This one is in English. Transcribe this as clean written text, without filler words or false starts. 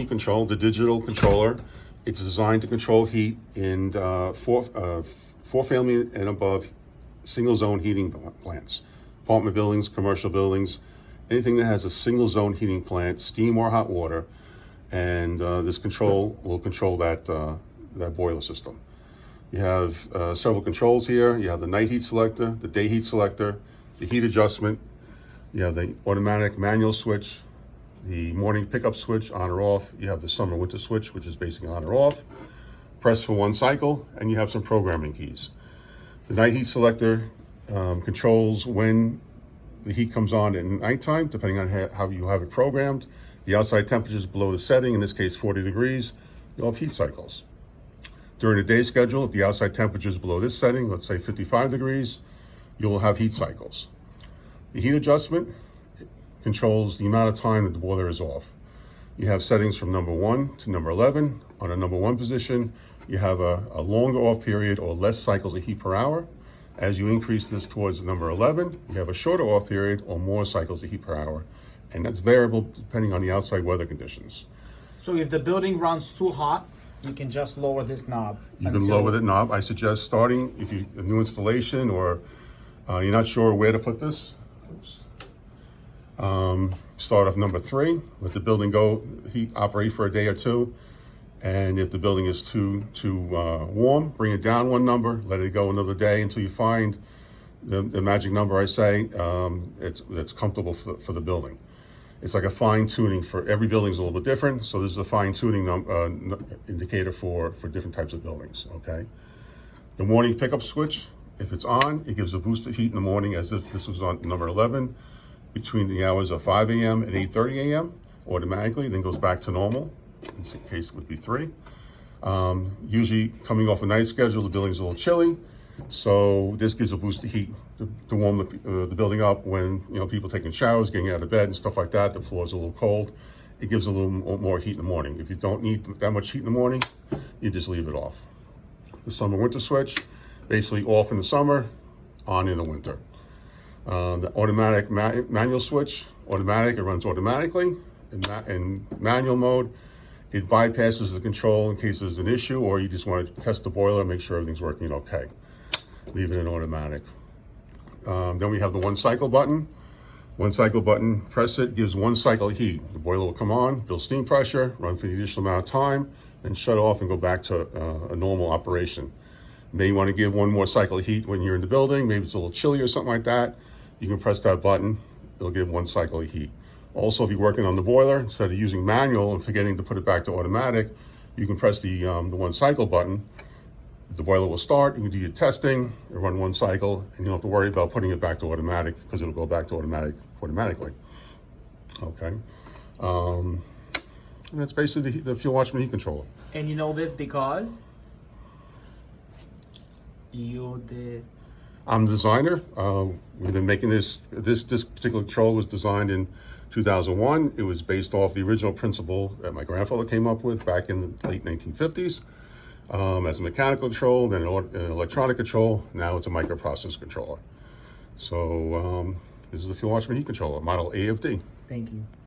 Heat control, the digital controller. It's designed to control heat in four family and above single zone heating plants, apartment buildings, commercial buildings, anything that has a single zone heating plant, steam or hot water, and this control will control that boiler system. You have several controls here. You have the night heat selector, the day heat selector, the heat adjustment. You have the automatic manual switch, the morning pickup switch, on or off. You have the summer winter switch, which is basically on or off. Press for one cycle, and you have some programming keys. The night heat selector controls when the heat comes on at nighttime, depending on how you have it programmed. The outside temperature is below the setting, in this case 40 degrees, you'll have heat cycles. During the day schedule, if the outside temperature is below this setting, let's say 55 degrees, you'll have heat cycles. The heat adjustment controls the amount of time that the boiler is off. You have settings from number 1 to number 11. On a number 1 position, you have a longer off period or less cycles of heat per hour. As you increase this towards number 11, you have a shorter off period or more cycles of heat per hour. And that's variable depending on the outside weather conditions. So if the building runs too hot, you can just lower this knob. You can lower the knob. I suggest starting, if you a new installation or you're not sure where to put this, start off number 3, let the building go, heat operate for a day or two. And if the building is too warm, bring it down 1 number, let it go another day until you find the magic number I say, it's comfortable for the building. It's like a fine tuning for every building's a little bit different. So this is a fine tuning indicator for different types of buildings, okay? The morning pickup switch, if it's on, it gives a boost of heat in the morning as if this was on number 11 between the hours of 5 a.m. and 8:30 a.m. automatically, then goes back to normal. In this case, it would be 3. Usually coming off a night schedule, the building's a little chilly. So this gives a boost of heat to warm the building up when people taking showers, getting out of bed and stuff like that. The floor's a little cold. It gives a little more heat in the morning. If you don't need that much heat in the morning, you just leave it off. The summer winter switch, basically off in the summer, on in the winter. The automatic manual switch, automatic, it runs automatically. In manual mode, it bypasses the control in case there's an issue or you just want to test the boiler and make sure everything's working okay. Leave it in automatic. Then we have the 1 cycle button. 1 cycle button, press it, gives 1 cycle of heat. The boiler will come on, build steam pressure, run for the additional amount of time, then shut off and go back to a normal operation. May want to give 1 more cycle of heat when you're in the building, maybe it's a little chilly or something like that. You can press that button, it'll give 1 cycle of heat. Also, if you're working on the boiler, instead of using manual and forgetting to put it back to automatic, you can press the 1 cycle button. The boiler will start, you can do your testing, it'll run 1 cycle, and you don't have to worry about putting it back to automatic because it'll go back to automatically. Okay. And that's basically the fuel Watchman heat controller. And you know this because I'm the designer. We've been making this particular control was designed in 2001. It was based off the original principle that my grandfather came up with back in the late 1950s. As a mechanical control, then an electronic control, now it's a microprocessor controller. So this is the fuel Watchman heat controller, model AFD. Thank you.